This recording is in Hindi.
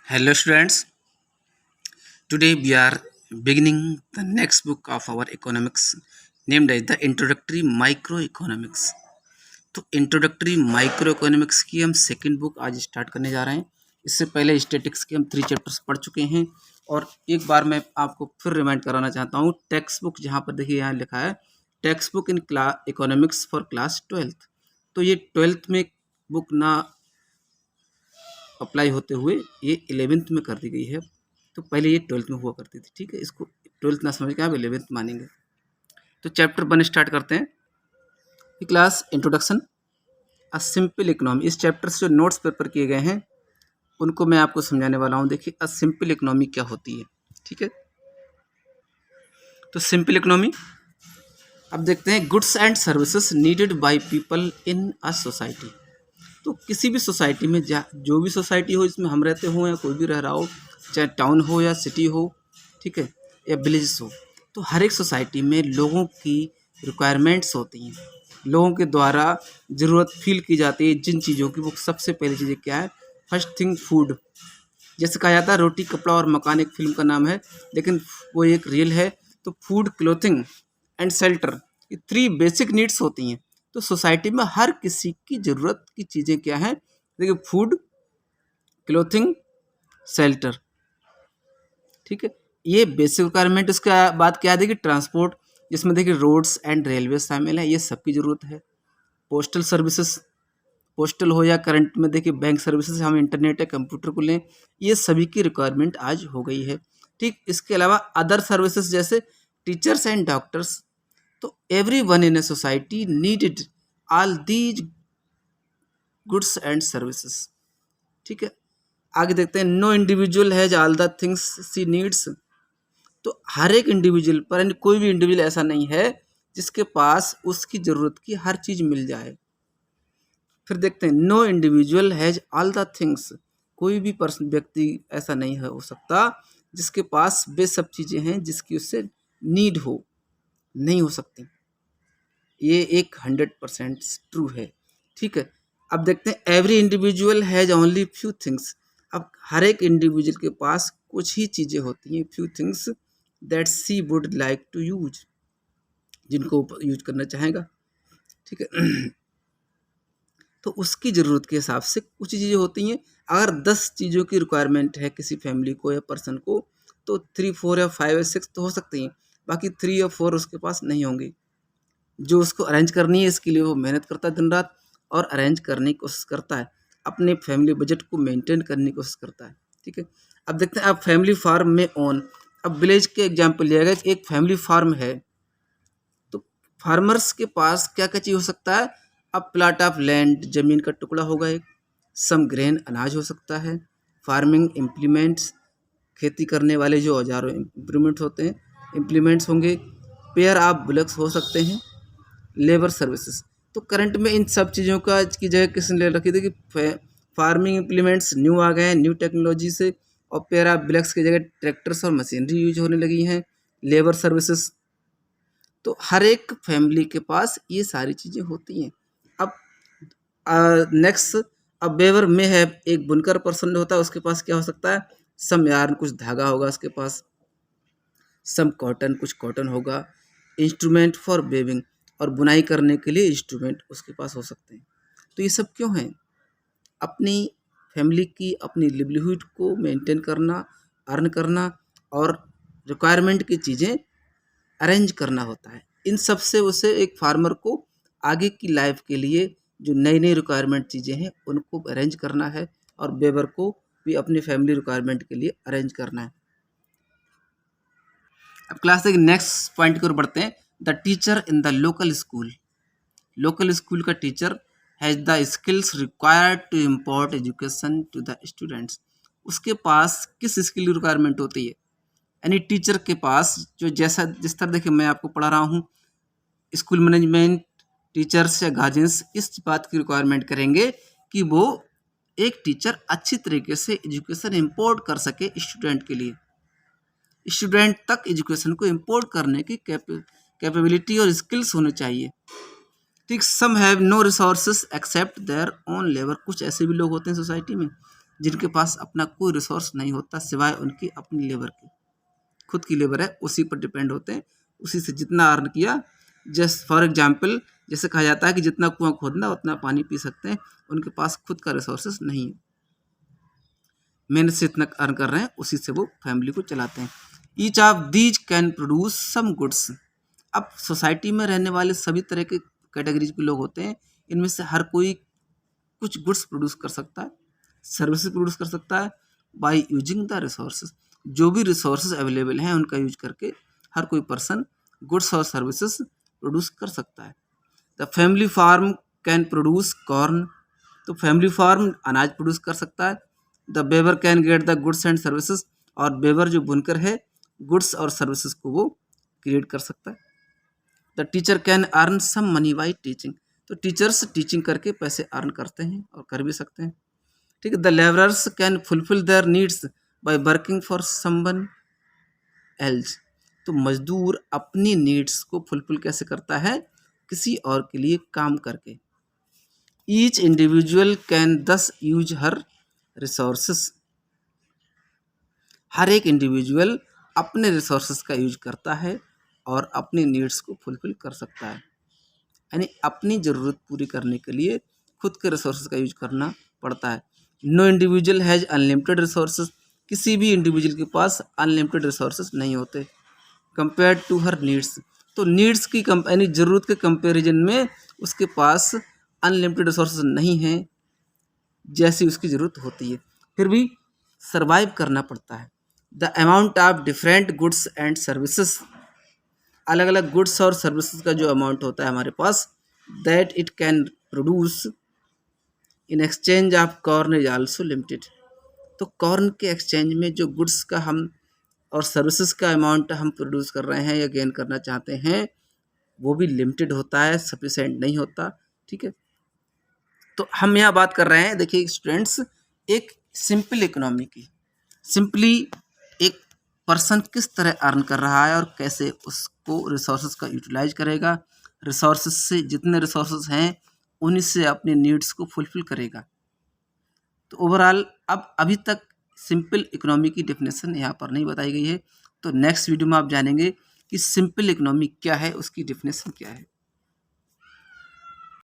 Hello students, today we are beginning the next book of our economics named as the Introductory Microeconomics। तो इंट्रोडक्टरी माइक्रो इकोनॉमिक्स की हम सेकंड बुक आज स्टार्ट करने जा रहे हैं। इससे पहले स्टैटिक्स के हम 3 चैप्टर्स पढ़ चुके हैं और एक बार मैं आपको फिर रिमाइंड कराना चाहता हूँ। टेक्स्ट बुक जहाँ पर देखिए यहाँ लिखा है text book in economics for class 12th, तो ये 12th में बुक ना अप्लाई होते हुए ये 11th में कर दी गई है। तो पहले ये 12th में हुआ करती थी, ठीक है। इसको 12th ना समझ के आप 11th मानेंगे। तो चैप्टर 1 स्टार्ट करते हैं। Class introduction a simple economy. इस चैप्टर से जो नोट्स प्रिपेयर किए गए हैं उनको मैं आपको समझाने वाला हूँ। देखिए अ सिंपल इकोनॉमी क्या होती है, ठीक है। तो सिंपल इकोनॉमी अब देखते हैं goods and services needed by people in a society. तो किसी भी सोसाइटी में जो भी सोसाइटी हो जिसमें हम रहते हो या कोई भी रह रहा हो, चाहे टाउन हो या सिटी हो, ठीक है, या विलेजेस हो, तो हर एक सोसाइटी में लोगों की रिक्वायरमेंट्स होती हैं। लोगों के द्वारा ज़रूरत फील की जाती है जिन चीज़ों की, वो सबसे पहली चीज़ें क्या है? First thing food. जैसे कहा जाता है रोटी कपड़ा और मकान एक फिल्म का नाम है, लेकिन वो एक रियल है। तो फूड, क्लोथिंग एंड शेल्टर, ये 3 बेसिक नीड्स होती हैं। तो सोसाइटी में हर किसी की ज़रूरत की चीज़ें क्या हैं? देखिए फूड, क्लोथिंग, शेल्टर, ठीक है, ये बेसिक रिक्वायरमेंट। उसके बाद क्या है? देखिए ट्रांसपोर्ट, जिसमें देखिए रोड्स एंड रेलवे शामिल है, ये सबकी ज़रूरत है। पोस्टल सर्विसेज, पोस्टल हो या करंट में देखिए बैंक सर्विसेज, हम इंटरनेट या कंप्यूटर को लें, ये सभी की रिक्वायरमेंट आज हो गई है, ठीक। इसके अलावा अदर सर्विसेज जैसे टीचर्स एंड डॉक्टर्स। तो every one in a society needed all these goods and services, ठीक है। आगे देखते हैं no individual has all the things she needs. तो हर एक इंडिविजुअल पर, कोई भी इंडिविजुअल ऐसा नहीं है जिसके पास उसकी ज़रूरत की हर चीज़ मिल जाए। फिर देखते हैं no individual has all the things. कोई भी पर्सन, व्यक्ति ऐसा नहीं है हो सकता जिसके पास वे सब चीज़ें हैं जिसकी उससे नीड हो, नहीं हो सकती। ये एक 100% ट्रू है, ठीक है। अब देखते हैं every individual has only few things. अब हर एक इंडिविजुअल के पास कुछ ही चीज़ें होती हैं, few things that she would like to use, जिनको यूज करना चाहेगा, ठीक है। तो उसकी ज़रूरत के हिसाब से कुछ चीज़ें होती हैं। अगर 10 चीज़ों की रिक्वायरमेंट है किसी फैमिली को या पर्सन को, तो 3, 4 या 5 या 6 तो हो सकती हैं, बाकी 3 या 4 उसके पास नहीं होंगी। जो उसको अरेंज करनी है, इसके लिए वो मेहनत करता है दिन रात और अरेंज करने की कोशिश करता है, अपने फैमिली बजट को मेंटेन करने की कोशिश करता है, ठीक है। अब देखते हैं, अब फैमिली फार्म में ओन। अब विलेज के एग्जाम्पल लिया गया, एक फैमिली फार्म है, तो फार्मर्स के पास क्या क्या चीज़ हो सकता है? अब प्लाट ऑफ लैंड, जमीन का टुकड़ा होगा एक, सम ग्रेन, अनाज हो सकता है, फार्मिंग इम्प्लीमेंट्स, खेती करने वाले जो औजारों इम्प्लीमेंट्स होते हैं, इम्प्लीमेंट्स होंगे, पेयर ऑफ बुलक्स हो सकते हैं, लेबर सर्विसेज। तो करंट में इन सब चीज़ों का की जगह किसने ले रखी थी कि फार्मिंग इम्प्लीमेंट्स न्यू आ गए हैं, न्यू टेक्नोलॉजी से, और पेयर ऑफ बुलक्स की जगह ट्रैक्टर्स और मशीनरी यूज होने लगी हैं, लेबर सर्विसेज। तो हर एक फैमिली के पास ये सारी चीज़ें होती हैं। अब नेक्स्ट, अब वेवर में है, एक बुनकर पर्सन होता है, उसके पास क्या हो सकता है? सम यार्न, कुछ धागा होगा उसके पास, सम कॉटन, कुछ कॉटन होगा, इंस्ट्रूमेंट फॉर वेविंग, और बुनाई करने के लिए इंस्ट्रूमेंट उसके पास हो सकते हैं। तो ये सब क्यों है? अपनी फैमिली की, अपनी लिवलीहुड को मेंटेन करना, अर्न करना और रिक्वायरमेंट की चीज़ें अरेंज करना होता है। इन सब से उसे, एक फार्मर को आगे की लाइफ के लिए जो नई नई रिक्वायरमेंट चीज़ें हैं उनको अरेंज करना है, और वेबर को भी अपनी फैमिली रिक्वायरमेंट के लिए अरेंज करना है। अब क्लास के नेक्स्ट पॉइंट की ओर बढ़ते हैं। The teacher in the local school. Local school का teacher has the skills required to import education to the students. उसके पास किस स्किल की रिक्वायरमेंट होती है? यानी टीचर के पास जो जैसा जिस तरह, देखिए मैं आपको पढ़ा रहा हूँ, स्कूल मैनेजमेंट, टीचर्स या गार्जियंस इस बात की रिक्वायरमेंट करेंगे कि वो एक टीचर अच्छी तरीके से एजुकेशन इम्पोर्ट कर सके स्टूडेंट के लिए, स्टूडेंट तक एजुकेशन को इम्पोर्ट करने की कैपेबिलिटी और स्किल्स होने चाहिए, ठीक। Some have no resources except their own labour. कुछ ऐसे भी लोग होते हैं सोसाइटी में जिनके पास अपना कोई रिसोर्स नहीं होता सिवाय उनकी अपनी लेबर के, खुद की लेबर है उसी पर डिपेंड होते हैं, उसी से जितना अर्न किया। जस्ट फॉर एग्जाम्पल जैसे कहा जाता है कि जितना कुआं खोदना उतना पानी पी सकते हैं, उनके पास खुद का रिसोर्सेस नहीं है, मेहनत से इतना अर्न कर रहे हैं उसी से वो फैमिली को चलाते हैं। Each of these can produce some goods. अब सोसाइटी में रहने वाले सभी तरह के कैटेगरीज के लोग होते हैं, इनमें से हर कोई कुछ गुड्स प्रोड्यूस कर सकता है, सर्विसेज प्रोड्यूस कर सकता है बाय यूजिंग द रिसोर्सेज। जो भी रिसोर्सेज अवेलेबल हैं उनका यूज करके हर कोई पर्सन गुड्स और सर्विसेज प्रोड्यूस कर सकता है। The family farm can produce corn. तो फैमिली फार्म अनाज प्रोड्यूस कर सकता है। The Weber can get the goods and services. और बेवर जो बुनकर है गुड्स और सर्विसेज को वो क्रिएट कर सकता है। The teacher can earn some money by teaching. तो टीचर्स टीचिंग करके पैसे अर्न करते हैं और कर भी सकते हैं, ठीक है। The labourers can fulfil there needs by working for someone else. तो मजदूर अपनी नीड्स को फुलफिल कैसे करता है, किसी और के लिए काम करके। ईच इंडिविजुअल कैन दस यूज हर रिसोर्सेस। हर एक इंडिविजुअल अपने रिसोर्सेस का यूज करता है और अपनी नीड्स को फुलफिल कर सकता है, यानी अपनी ज़रूरत पूरी करने के लिए खुद के रिसोर्सेज का यूज करना पड़ता है। No individual has unlimited resources. किसी भी इंडिविजुअल के पास अनलिमिटेड रिसोर्सेज नहीं होते कंपेयर टू हर नीड्स। तो नीड्स की यानी ज़रूरत के कंपेरिजन में उसके पास अनलिमिटेड रिसोर्सेज नहीं हैं जैसी उसकी ज़रूरत होती है, फिर भी सर्वाइव करना पड़ता है। The amount of different goods and services. अलग अलग गुड्स और सर्विसेज का जो अमाउंट होता है हमारे पास, that it can produce in exchange of corn is also limited. तो कॉर्न के एक्सचेंज में जो गुड्स का हम और सर्विसेज का अमाउंट हम प्रोड्यूस कर रहे हैं या गेन करना चाहते हैं वो भी लिमिटेड होता है, सफिशेंट नहीं होता, ठीक है। तो हम यहाँ बात कर रहे हैं, देखिए स्टूडेंट्स, एक सिंपल इकोनॉमी की। सिंपली एक पर्सन किस तरह अर्न कर रहा है और कैसे उसको रिसोर्सेज का यूटिलाइज करेगा, रिसोर्सेज से जितने रिसोर्सेज हैं उन्हीं से अपनी नीड्स को फुलफिल करेगा। तो ओवरऑल अब अभी तक सिंपल इकोनॉमी की डेफिनेशन यहाँ पर नहीं बताई गई है, तो नेक्स्ट वीडियो में आप जानेंगे कि सिंपल इकोनॉमी क्या है, उसकी डेफिनेशन क्या है।